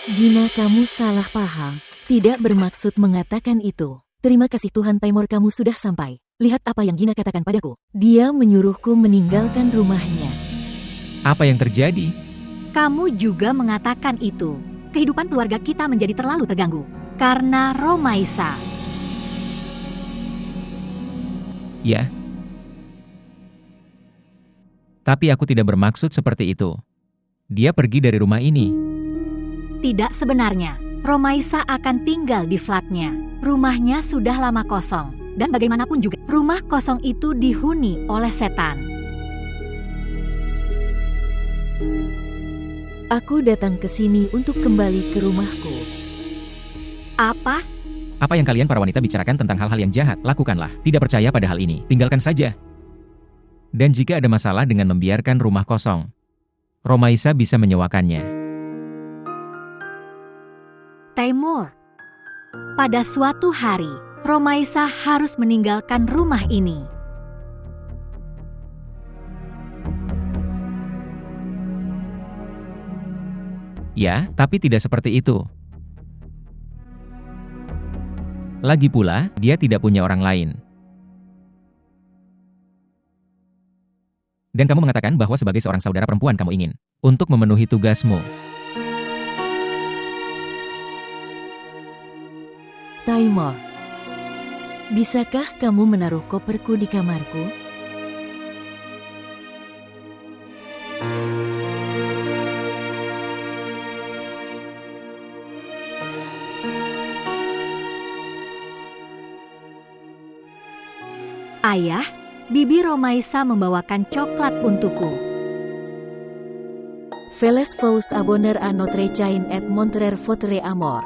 Gina, kamu salah paham. Tidak bermaksud mengatakan itu. Terima kasih Tuhan, Taimur, kamu sudah sampai. Lihat apa yang Gina katakan padaku. Dia menyuruhku meninggalkan rumahnya. Apa yang terjadi? Kamu juga mengatakan itu. Kehidupan keluarga kita menjadi terlalu terganggu karena Romaisa. Ya. Tapi aku tidak bermaksud seperti itu. Dia pergi dari rumah ini. Tidak sebenarnya. Romaisa akan tinggal di flatnya. Rumahnya sudah lama kosong. Dan bagaimanapun juga, rumah kosong itu dihuni oleh setan. Aku datang ke sini untuk kembali ke rumahku. Apa? Apa yang kalian para wanita bicarakan tentang hal-hal yang jahat, lakukanlah. Tidak percaya pada hal ini, tinggalkan saja. Dan jika ada masalah dengan membiarkan rumah kosong, Romaisa bisa menyewakannya. Taimur. Pada suatu hari, Romaisa harus meninggalkan rumah ini. Ya, tapi tidak seperti itu. Lagi pula, dia tidak punya orang lain. Dan kamu mengatakan bahwa sebagai seorang saudara perempuan kamu ingin untuk memenuhi tugasmu. Taimur, bisakah kamu menaruh koperku di kamarku? Ayah, Bibi Romaisa membawakan coklat untukku. Feles vous abonner à notre chaîne et montrer votre amour.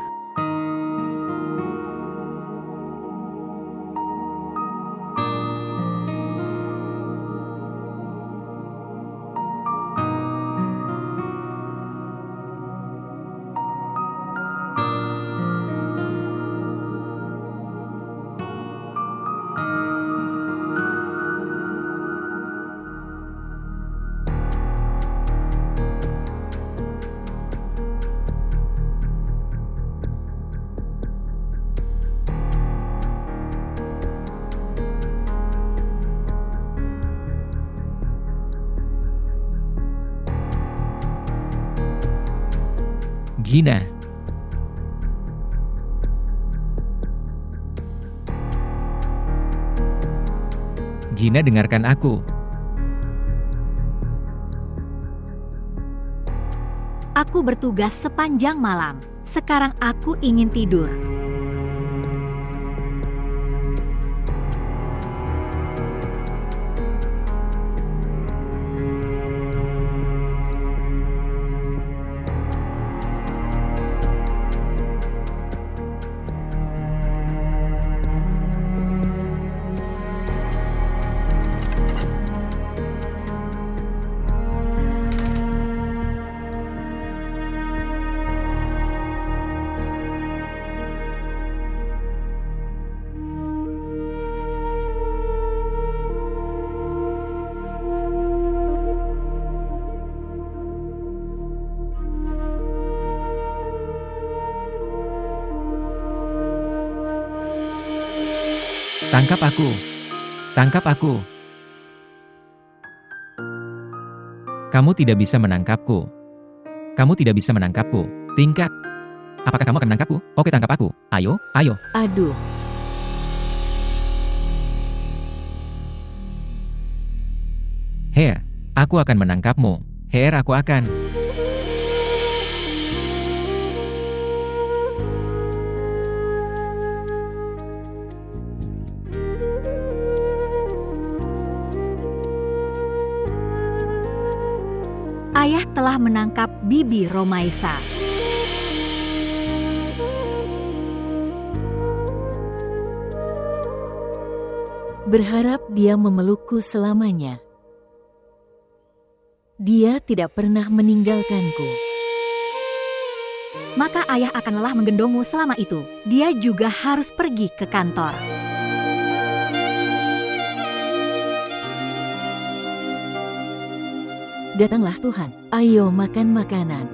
Gina. Gina, dengarkan aku. Aku bertugas sepanjang malam. Sekarang aku ingin tidur. Tangkap aku. Tangkap aku. Kamu tidak bisa menangkapku. Kamu tidak bisa menangkapku. Tingkat. Apakah kamu akan menangkapku? Oke, tangkap aku. Ayo, ayo. Aduh. Her, aku akan menangkapmu. Her, aku akan. Ayah telah menangkap Bibi Romaisa. Berharap dia memelukku selamanya. Dia tidak pernah meninggalkanku. Maka ayah akan lelah menggendongmu selama itu. Dia juga harus pergi ke kantor. Datanglah Tuhan, ayo makan makanan.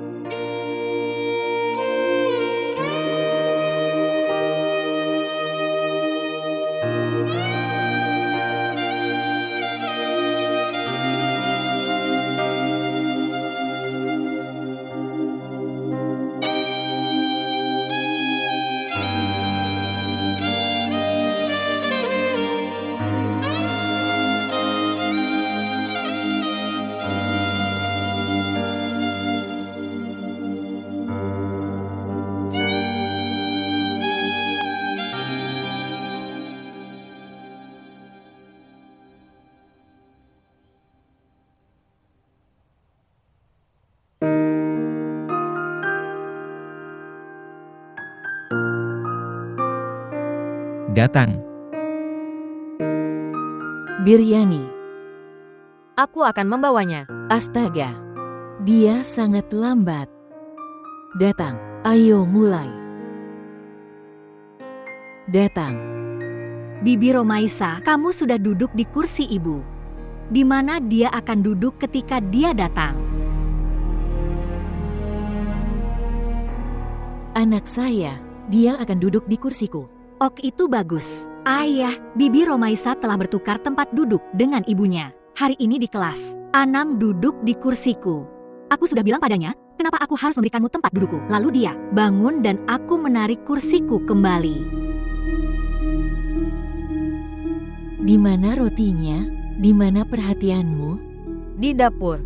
Datang. Biryani. Aku akan membawanya. Astaga. Dia sangat lambat. Datang. Ayo mulai. Datang. Bibi Romaisa, kamu sudah duduk di kursi ibu. Di mana dia akan duduk ketika dia datang? Anak saya, dia akan duduk di kursiku. Ok, itu bagus. Ayah, Bibi Romaisa telah bertukar tempat duduk dengan ibunya. Hari ini di kelas, Anam duduk di kursiku. Aku sudah bilang padanya, kenapa aku harus memberikanmu tempat dudukku? Lalu dia bangun dan aku menarik kursiku kembali. Di mana rotinya? Di mana perhatianmu? Di dapur.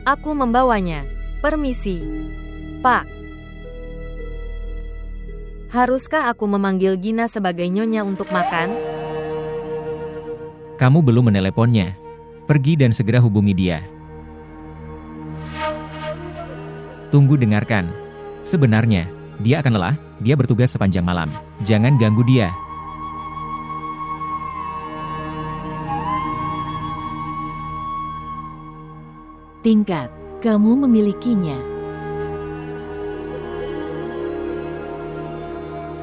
Aku membawanya. Permisi, Pak. Haruskah aku memanggil Gina sebagai nyonya untuk makan? Kamu belum meneleponnya. Pergi dan segera hubungi dia. Tunggu, dengarkan. Sebenarnya, dia akan lelah, dia bertugas sepanjang malam. Jangan ganggu dia. Tingkat, kamu memilikinya.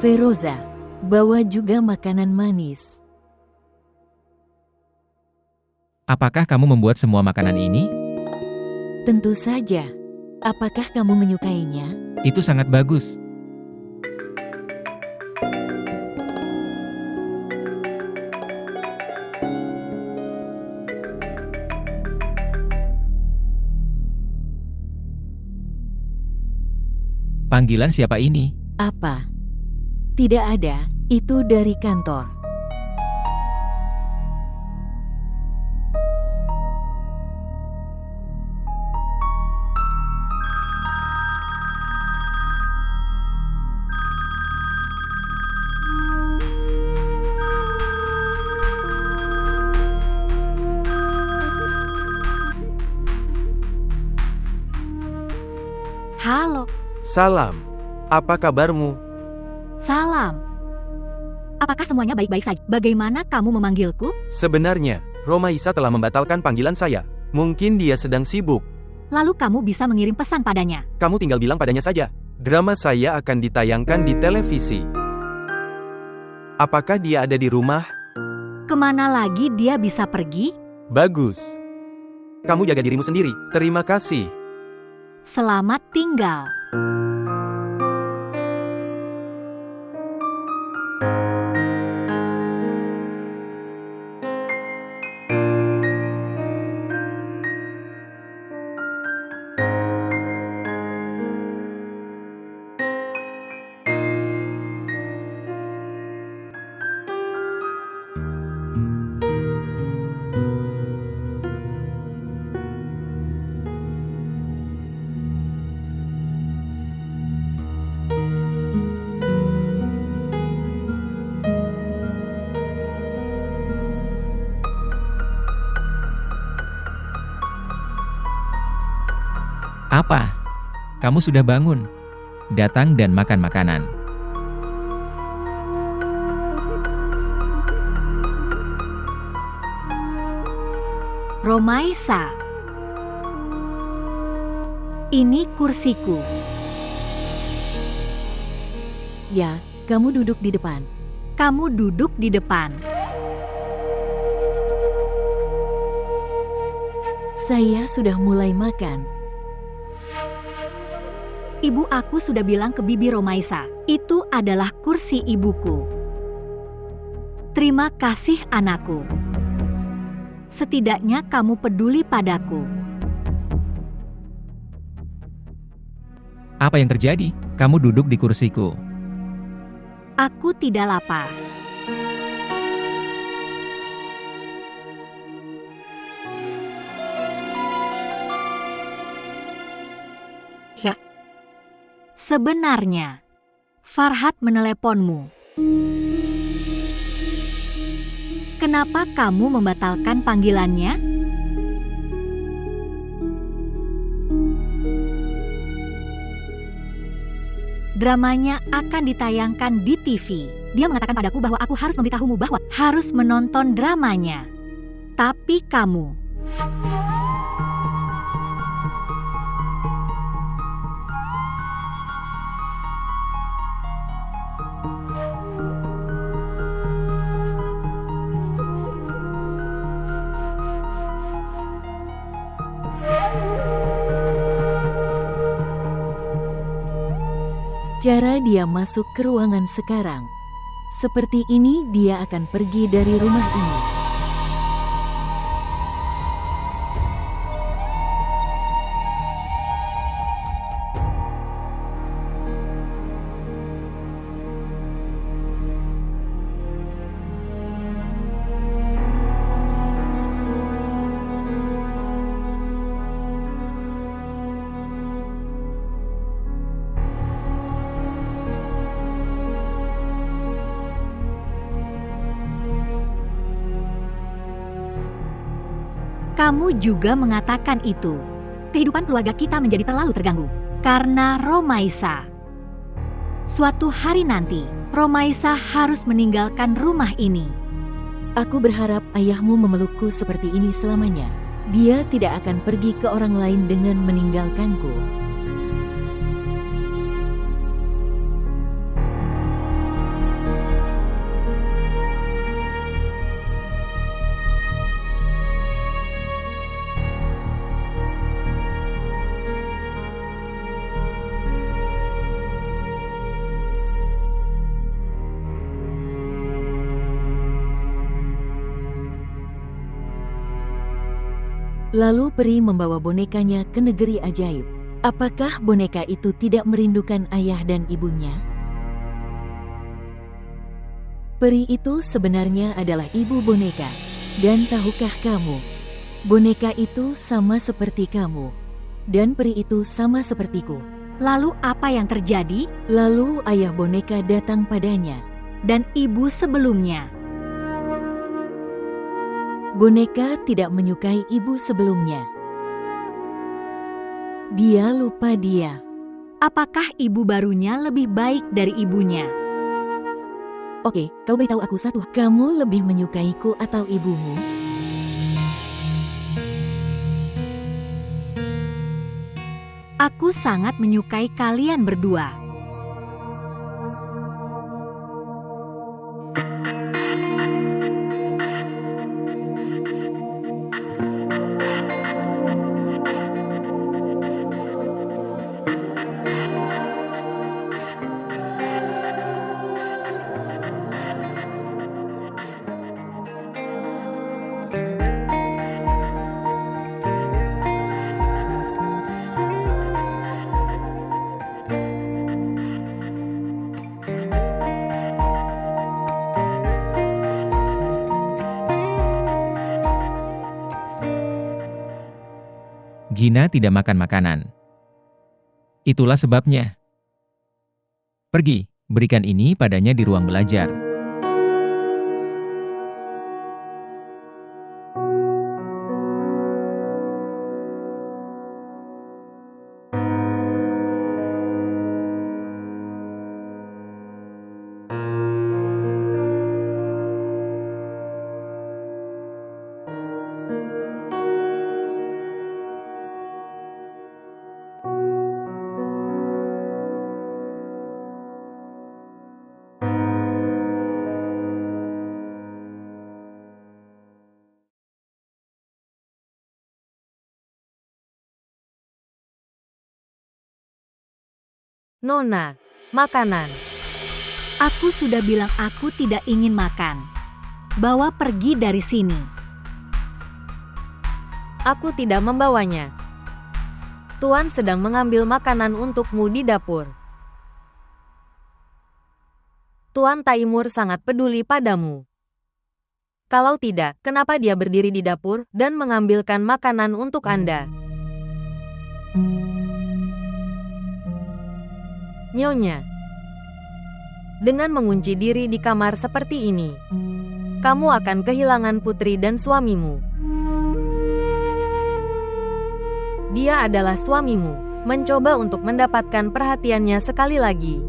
Feroza, bawa juga makanan manis. Apakah kamu membuat semua makanan ini? Tentu saja. Apakah kamu menyukainya? Itu sangat bagus. Panggilan siapa ini? Apa? Tidak ada, itu dari kantor. Halo, Salam, apa kabarmu? salam. Apakah semuanya baik-baik saja? Bagaimana kamu memanggilku? Sebenarnya, Romaisa telah membatalkan panggilan saya. Mungkin dia sedang sibuk. Lalu kamu bisa mengirim pesan padanya. Kamu tinggal bilang padanya saja. Drama saya akan ditayangkan di televisi. Apakah dia ada di rumah? Kemana lagi dia bisa pergi? Bagus. Kamu jaga dirimu sendiri. Terima kasih. Selamat tinggal. Apa? Kamu sudah bangun? Datang dan makan makanan. Romaisa. Ini kursiku. Ya, kamu duduk di depan. Kamu duduk di depan. Saya sudah mulai makan. Ibu aku sudah bilang ke Bibi Romaisa, itu adalah kursi ibuku. Terima kasih anakku. Setidaknya kamu peduli padaku. Apa yang terjadi? Kamu duduk di kursiku. Aku tidak lapar. Ya. Sebenarnya, Farhat meneleponmu. Kenapa kamu membatalkan panggilannya? Dramanya akan ditayangkan di TV. Dia mengatakan padaku bahwa aku harus memberitahumu bahwa harus menonton dramanya. Tapi kamu... Cara dia masuk ke ruangan sekarang. Seperti ini dia akan pergi dari rumah ini. Kamu juga mengatakan itu. Kehidupan keluarga kita menjadi terlalu terganggu karena Romaisa. Suatu hari nanti, Romaisa harus meninggalkan rumah ini. Aku berharap ayahmu memelukku seperti ini selamanya. Dia tidak akan pergi ke orang lain dengan meninggalkanku. Lalu peri membawa bonekanya ke negeri ajaib. Apakah boneka itu tidak merindukan ayah dan ibunya? Peri itu sebenarnya adalah ibu boneka. Dan tahukah kamu, boneka itu sama seperti kamu. Dan peri itu sama sepertiku. Lalu apa yang terjadi? Lalu ayah boneka datang padanya. Dan ibu sebelumnya. Boneka tidak menyukai ibu sebelumnya. Dia lupa dia. Apakah ibu barunya lebih baik dari ibunya? Oke, kau beritahu aku satu. Kamu lebih menyukaiku atau ibumu? Aku sangat menyukai kalian berdua. Gina tidak makan makanan. Itulah sebabnya. Pergi, berikan ini padanya di ruang belajar. Nona, makanan. Aku sudah bilang aku tidak ingin makan. Bawa pergi dari sini. Aku tidak membawanya. Tuan sedang mengambil makanan untukmu di dapur. Tuan Taimur sangat peduli padamu. Kalau tidak, kenapa dia berdiri di dapur dan mengambilkan makanan untuk Anda? Nyonya, dengan mengunci diri di kamar seperti ini, kamu akan kehilangan putri dan suamimu. Dia adalah suamimu. mencoba untuk mendapatkan perhatiannya sekali lagi.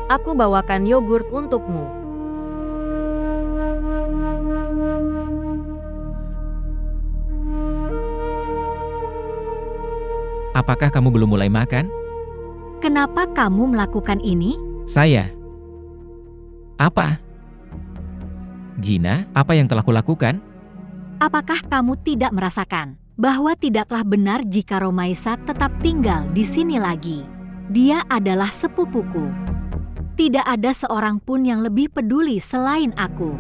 Aku bawakan yogurt untukmu. Apakah kamu belum mulai makan? Kenapa kamu melakukan ini? Saya. Apa? Gina, apa yang telah kulakukan? Apakah kamu tidak merasakan bahwa tidaklah benar jika Romaisa tetap tinggal di sini lagi? Dia adalah sepupuku. Tidak ada seorang pun yang lebih peduli selain aku.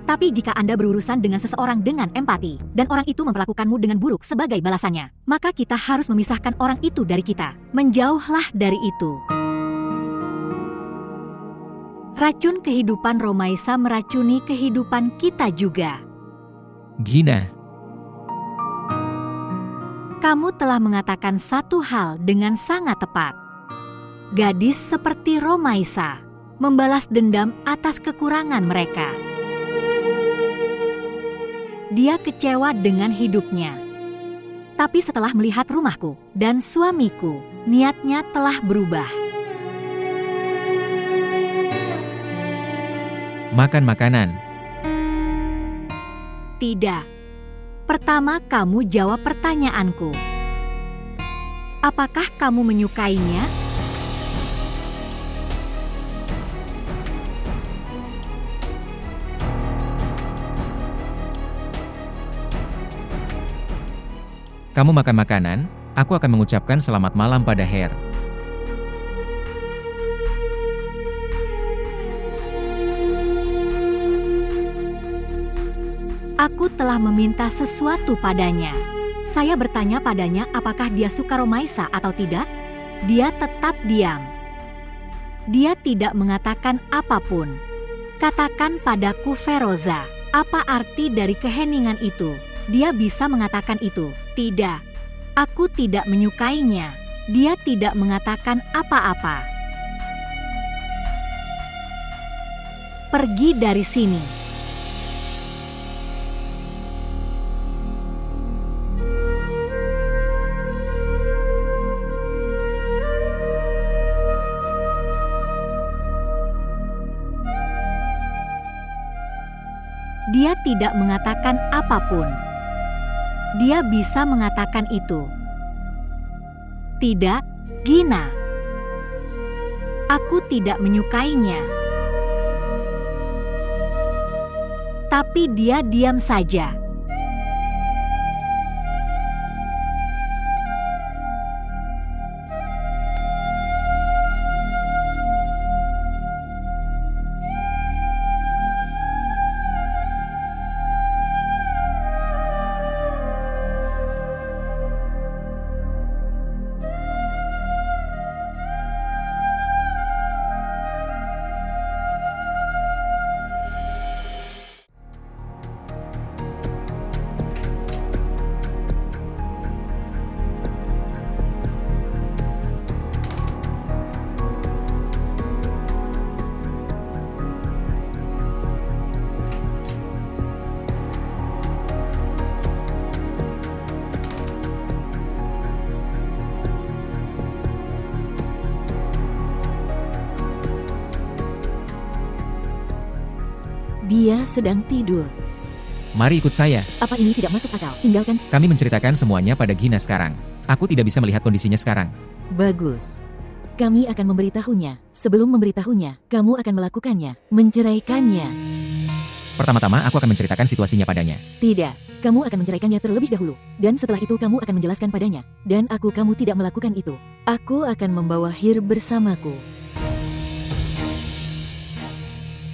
Tapi jika Anda berurusan dengan seseorang dengan empati, dan orang itu memperlakukanmu dengan buruk sebagai balasannya, maka kita harus memisahkan orang itu dari kita. Menjauhlah dari itu. Racun kehidupan Romaisa meracuni kehidupan kita juga. Gina, Kamu telah mengatakan satu hal dengan sangat tepat. Gadis seperti Romaisa membalas dendam atas kekurangan mereka. Dia kecewa dengan hidupnya. Tapi setelah melihat rumahku dan suamiku, niatnya telah berubah. makan makanan. Tidak. Pertama kamu jawab pertanyaanku. Apakah kamu menyukainya? Kamu makan makanan, aku akan mengucapkan selamat malam pada Her. Aku telah meminta sesuatu padanya. Saya bertanya padanya apakah dia suka Romaisa atau tidak. Dia tetap diam. Dia tidak mengatakan apapun. Katakan padaku, Feroza, apa arti dari keheningan itu? Dia bisa mengatakan itu. Tidak. Aku tidak menyukainya. Dia tidak mengatakan apa-apa. Pergi dari sini. Dia tidak mengatakan apapun. Dia bisa mengatakan itu. Tidak, Gina. Aku tidak menyukainya. Tapi dia diam saja. Dia sedang tidur. Mari ikut saya. Apa ini tidak masuk akal? Tinggalkan. Kami menceritakan semuanya pada Gina sekarang. Aku tidak bisa melihat kondisinya sekarang. Bagus. Kami akan memberitahunya. Sebelum memberitahunya, kamu akan melakukannya. Menceraikannya. Pertama-tama aku akan menceritakan situasinya padanya. Tidak. Kamu akan menceraikannya terlebih dahulu. Dan setelah itu kamu akan menjelaskan padanya. Dan kamu tidak melakukan itu. Aku akan membawa Hir bersamaku.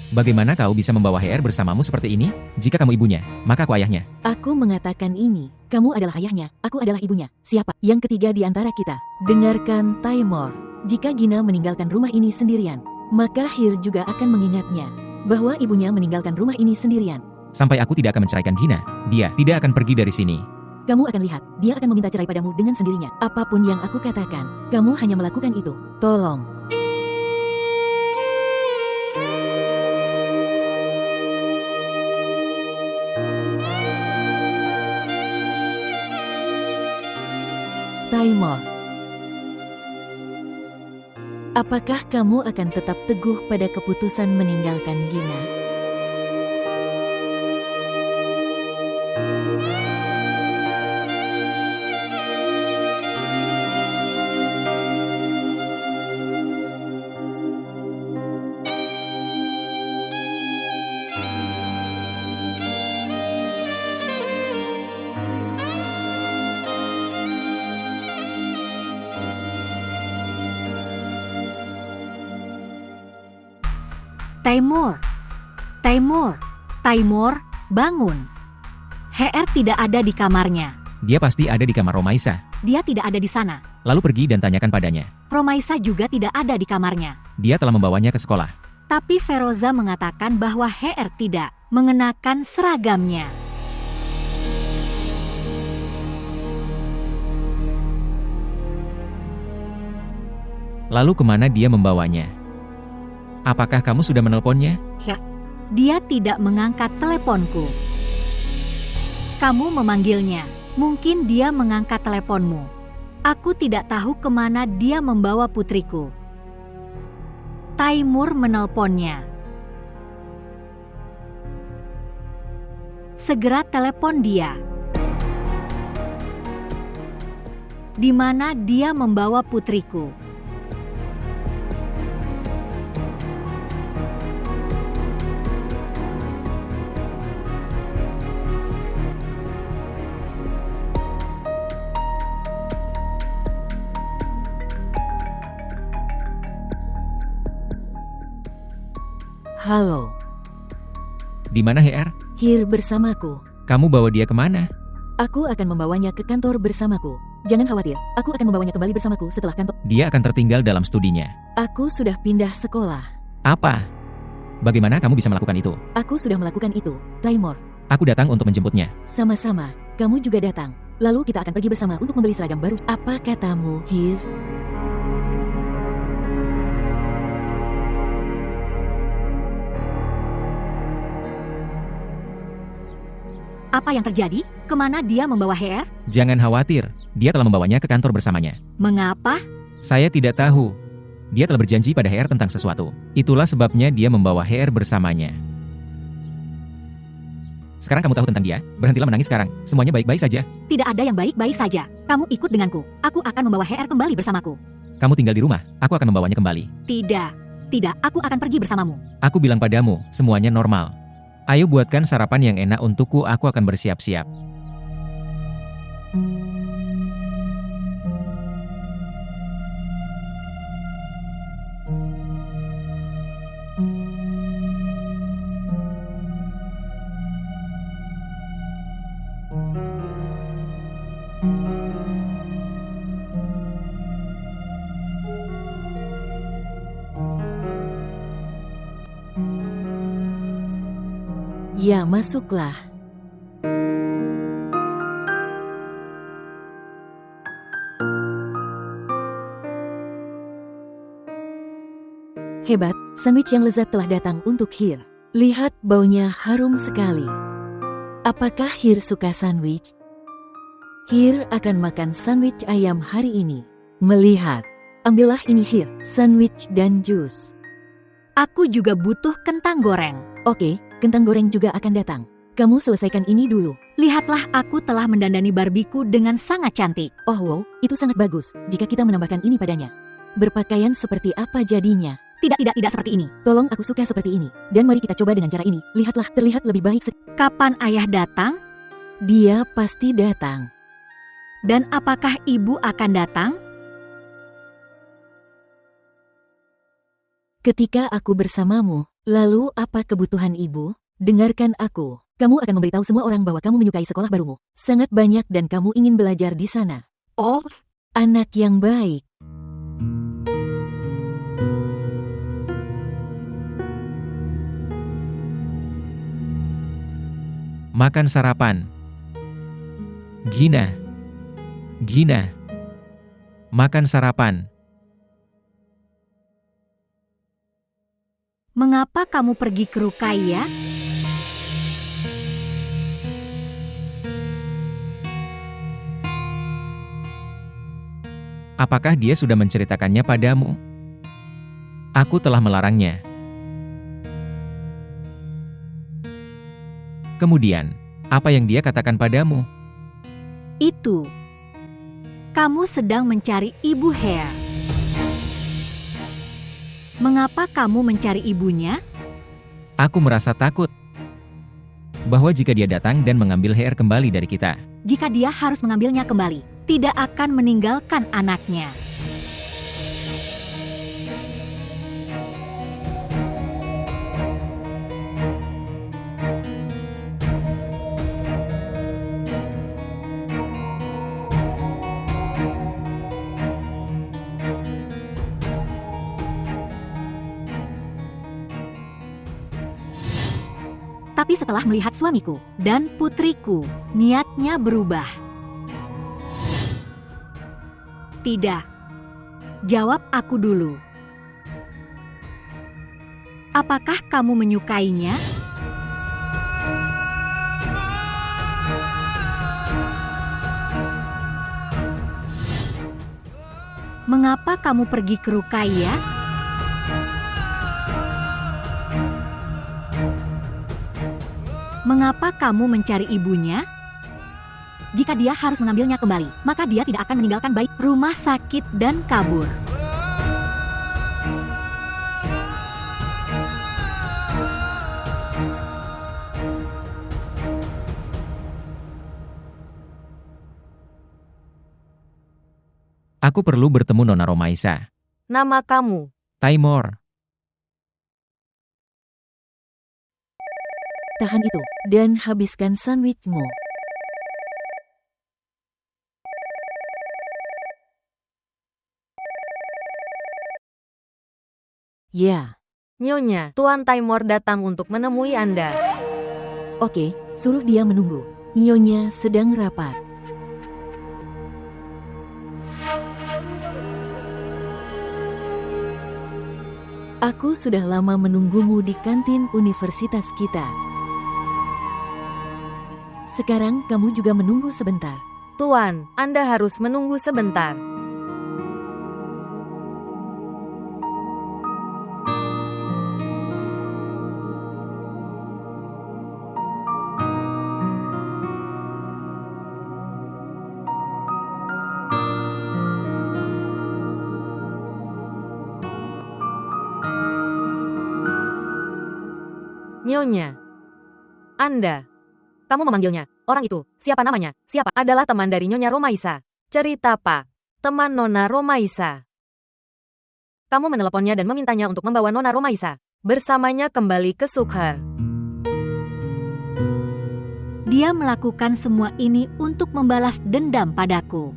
Bagaimana kau bisa membawa Her bersamamu seperti ini? Jika kamu ibunya, maka aku ayahnya. Aku mengatakan ini. Kamu adalah ayahnya, aku adalah ibunya. Siapa yang ketiga di antara kita? Dengarkan, Taimur. Jika Gina meninggalkan rumah ini sendirian, maka Hir juga akan mengingatnya bahwa ibunya meninggalkan rumah ini sendirian. Sampai aku tidak akan menceraikan Gina, dia tidak akan pergi dari sini. Kamu akan lihat, dia akan meminta cerai padamu dengan sendirinya. Apapun yang aku katakan, kamu hanya melakukan itu. Tolong. Taimur. Apakah kamu akan tetap teguh pada keputusan meninggalkan Gina? Taimur, Taimur, Taimur, bangun. HR tidak ada di kamarnya. Dia pasti ada di kamar Romaisa. Dia tidak ada di sana. Lalu pergi dan tanyakan padanya. Romaisa juga tidak ada di kamarnya. Dia telah membawanya ke sekolah. Tapi Feroza mengatakan bahwa HR tidak mengenakan seragamnya. Lalu kemana dia membawanya? Apakah kamu sudah menelponnya? Dia tidak mengangkat teleponku. Kamu memanggilnya. Mungkin dia mengangkat teleponmu. Aku tidak tahu kemana dia membawa putriku. Taimur menelponnya. Segera telepon dia. Di mana dia membawa putriku? Halo, Di mana HR? Hir bersamaku. Kamu bawa dia kemana? Aku akan membawanya ke kantor bersamaku. Jangan khawatir, aku akan membawanya kembali bersamaku setelah kantor. Dia akan tertinggal dalam studinya. Aku sudah pindah sekolah. Apa? Bagaimana kamu bisa melakukan itu? Aku sudah melakukan itu, Taimur. Aku datang untuk menjemputnya. Sama-sama, kamu juga datang. Lalu kita akan pergi bersama untuk membeli seragam baru. Apa katamu, Hir? Apa yang terjadi? Kemana dia membawa HR? Jangan khawatir, dia telah membawanya ke kantor bersamanya. Mengapa? Saya tidak tahu. Dia telah berjanji pada HR tentang sesuatu. Itulah sebabnya dia membawa HR bersamanya. Sekarang kamu tahu tentang dia, berhentilah menangis sekarang. Semuanya baik-baik saja. Tidak ada yang baik-baik saja. Kamu ikut denganku. Aku akan membawa HR kembali bersamaku. Kamu tinggal di rumah, aku akan membawanya kembali. Tidak, aku akan pergi bersamamu. Aku bilang padamu, semuanya normal. Ayo buatkan sarapan yang enak untukku, aku akan bersiap-siap. Ya, masuklah. Hebat, sandwich yang lezat telah datang untuk Hir. Lihat baunya harum sekali. Apakah Hir suka sandwich? Hir akan makan sandwich ayam hari ini. Melihat, ambillah ini Hir, sandwich dan jus. Aku juga butuh kentang goreng. Oke, kentang goreng juga akan datang. Kamu selesaikan ini dulu. Lihatlah, aku telah mendandani Barbiku dengan sangat cantik. Oh wow, itu sangat bagus jika kita menambahkan ini padanya. Berpakaian seperti apa jadinya? Tidak seperti ini. Tolong, aku suka seperti ini. Dan mari kita coba dengan cara ini. Lihatlah, terlihat lebih baik. Kapan ayah datang? Dia pasti datang. Dan apakah ibu akan datang? Ketika aku bersamamu, lalu apa kebutuhan ibu? Dengarkan aku. Kamu akan memberitahu semua orang bahwa kamu menyukai sekolah barumu. Sangat banyak dan kamu ingin belajar di sana. Oh, Anak yang baik. Makan sarapan. Gina. Makan sarapan. mengapa kamu pergi ke Rukaya? Apakah dia sudah menceritakannya padamu? Aku telah melarangnya. Kemudian, apa yang dia katakan padamu? Itu. Kamu sedang mencari ibu Hare. Mengapa kamu mencari ibunya? Aku merasa takut bahwa jika dia datang dan mengambil Hare kembali dari kita, Jika dia harus mengambilnya kembali, tidak akan meninggalkan anaknya. Tapi setelah melihat suamiku dan putriku, niatnya berubah. Tidak. Jawab aku dulu. Apakah kamu menyukainya? Mengapa kamu pergi ke Rukaya? Mengapa kamu mencari ibunya? Jika dia harus mengambilnya kembali, maka dia tidak akan meninggalkan bayi, rumah sakit, dan kabur. aku perlu bertemu Nona Romaisa. Nama kamu. Taimor. Tahan itu, dan habiskan sandwichmu. Ya, Nyonya, Tuan Taimor datang untuk menemui Anda. oke, suruh dia menunggu. Nyonya sedang rapat. Aku sudah lama menunggumu di kantin universitas kita. Sekarang kamu juga menunggu sebentar. Tuan, Anda harus menunggu sebentar. Nyonya. Anda. Kamu memanggilnya. Orang itu, siapa namanya? Siapa? Adalah teman dari Nyonya Romaisa. Cerita Pak. Teman Nona Romaisa. Kamu meneleponnya dan memintanya untuk membawa Nona Romaisa bersamanya kembali ke Sukhar. Dia melakukan semua ini untuk membalas dendam padaku.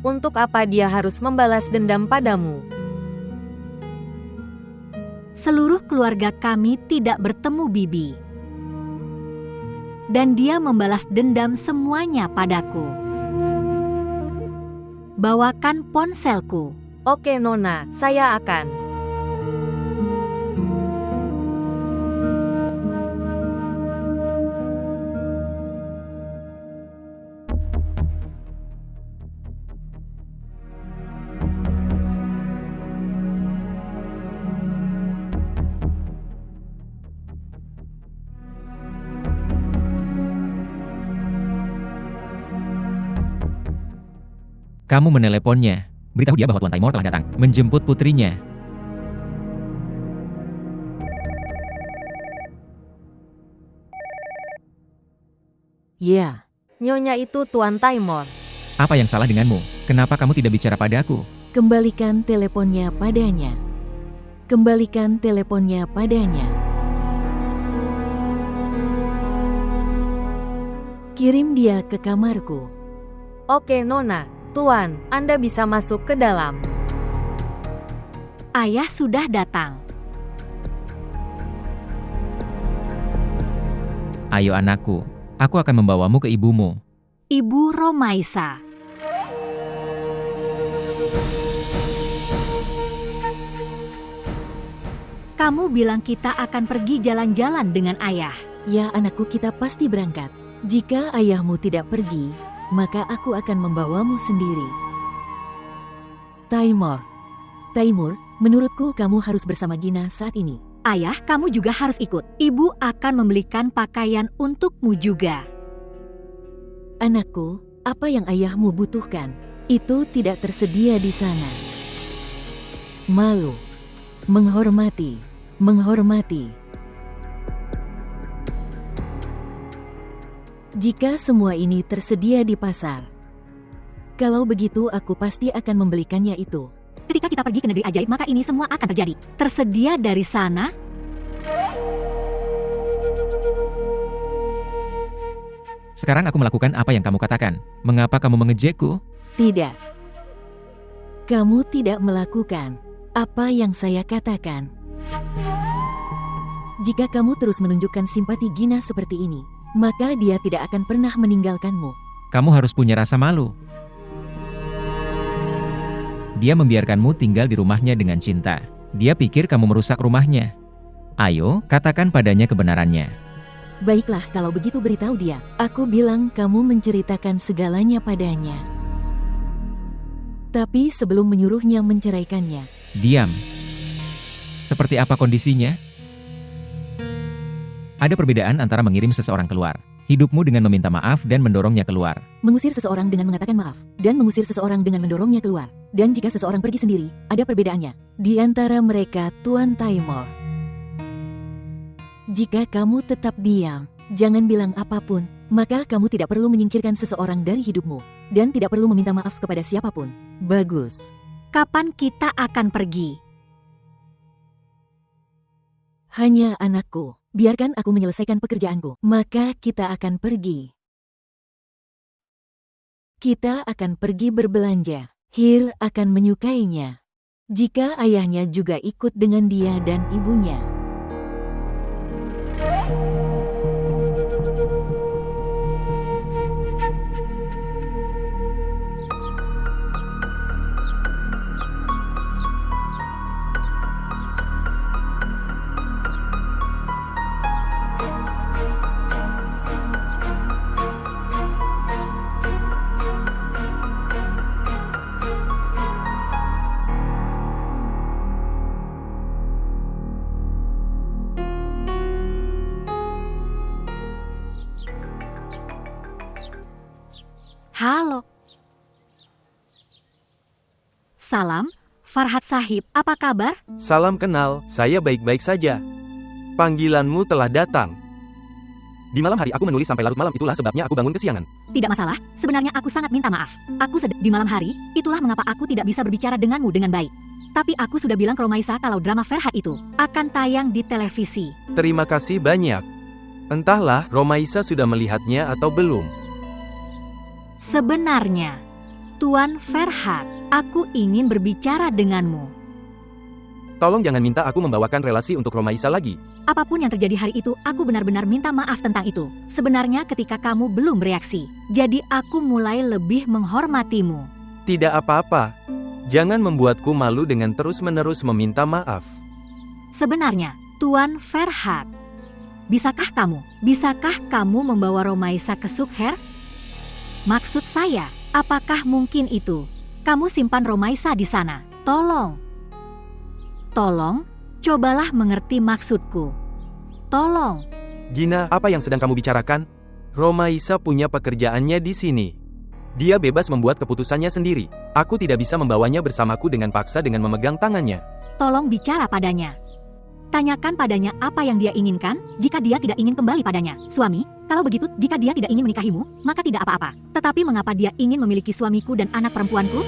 Untuk apa dia harus membalas dendam padamu? Seluruh keluarga kami tidak bertemu Bibi. Dan dia membalas dendam semuanya padaku. Bawakan ponselku. Oke Nona, saya akan. Kamu meneleponnya. Beritahu dia bahwa Tuan Taimor telah datang menjemput putrinya. Ya, Nyonya itu Tuan Taimor. Apa yang salah denganmu? Kenapa kamu tidak bicara padaku? kembalikan teleponnya padanya. Kembalikan teleponnya padanya. Kirim dia ke kamarku. Oke Nona. Tuan, Anda bisa masuk ke dalam. Ayah sudah datang. Ayo anakku, aku akan membawamu ke ibumu. Ibu Romaisa. Kamu bilang kita akan pergi jalan-jalan dengan ayah. Ya anakku, kita pasti berangkat. Jika ayahmu tidak pergi, maka aku akan membawamu sendiri. Taimur, menurutku kamu harus bersama Gina saat ini. Ayah, kamu juga harus ikut. Ibu akan membelikan pakaian untukmu juga. Anakku, apa yang ayahmu butuhkan, itu tidak tersedia di sana. Malu, menghormati. Jika semua ini tersedia di pasar, kalau begitu aku pasti akan membelikannya itu. Ketika kita pergi ke negeri ajaib, maka ini semua akan terjadi. Tersedia dari sana? Sekarang aku melakukan apa yang kamu katakan. Mengapa kamu mengejekku? Tidak. Kamu tidak melakukan apa yang saya katakan. Jika kamu terus menunjukkan simpati Gina seperti ini, maka dia tidak akan pernah meninggalkanmu. Kamu harus punya rasa malu. Dia membiarkanmu tinggal di rumahnya dengan cinta. Dia pikir kamu merusak rumahnya. Ayo, katakan padanya kebenarannya. Baiklah, kalau begitu beritahu dia. Aku bilang kamu menceritakan segalanya padanya. Tapi sebelum menyuruhnya menceraikannya. Diam. Seperti apa kondisinya? Ada perbedaan antara mengirim seseorang keluar hidupmu dengan meminta maaf dan mendorongnya keluar. Mengusir seseorang dengan mengatakan maaf, dan mengusir seseorang dengan mendorongnya keluar. Dan jika seseorang pergi sendiri, ada perbedaannya. Di antara mereka, Tuan Taimor. Jika kamu tetap diam, jangan bilang apapun, maka kamu tidak perlu menyingkirkan seseorang dari hidupmu, dan tidak perlu meminta maaf kepada siapapun. Bagus. Kapan kita akan pergi? Hanya anakku, biarkan aku menyelesaikan pekerjaanku, maka kita akan pergi. Kita akan pergi berbelanja. Hir akan menyukainya. Jika ayahnya juga ikut dengan dia dan ibunya. Halo. Salam, Farhat Sahib, apa kabar? Salam kenal, saya baik-baik saja. Panggilanmu telah datang. Di malam hari aku menulis sampai larut malam, itulah sebabnya aku bangun kesiangan. Tidak masalah, sebenarnya aku sangat minta maaf. Aku sedih di malam hari, itulah mengapa aku tidak bisa berbicara denganmu dengan baik. Tapi aku sudah bilang ke Romaisa kalau drama Farhat itu akan tayang di televisi. Terima kasih banyak. Entahlah, Romaisa sudah melihatnya atau belum. Sebenarnya, Tuan Farhat, aku ingin berbicara denganmu. Tolong jangan minta aku membawakan relasi untuk Romaisa lagi. Apapun yang terjadi hari itu, aku benar-benar minta maaf tentang itu. Sebenarnya ketika kamu belum bereaksi, jadi aku mulai lebih menghormatimu. Tidak apa-apa. Jangan membuatku malu dengan terus-menerus meminta maaf. Sebenarnya, Tuan Farhat, bisakah kamu membawa Romaisa ke Sukher? Maksud saya, apakah mungkin itu? Kamu simpan Romaisa di sana. Tolong, cobalah mengerti maksudku. Tolong. Gina, apa yang sedang kamu bicarakan? Romaisa punya pekerjaannya di sini. Dia bebas membuat keputusannya sendiri. Aku tidak bisa membawanya bersamaku dengan paksa dengan memegang tangannya. Tolong bicara padanya. Tanyakan padanya apa yang dia inginkan jika dia tidak ingin kembali padanya. Suami, kalau begitu jika dia tidak ingin menikahimu, maka tidak apa-apa. Tetapi mengapa dia ingin memiliki suamiku dan anak perempuanku?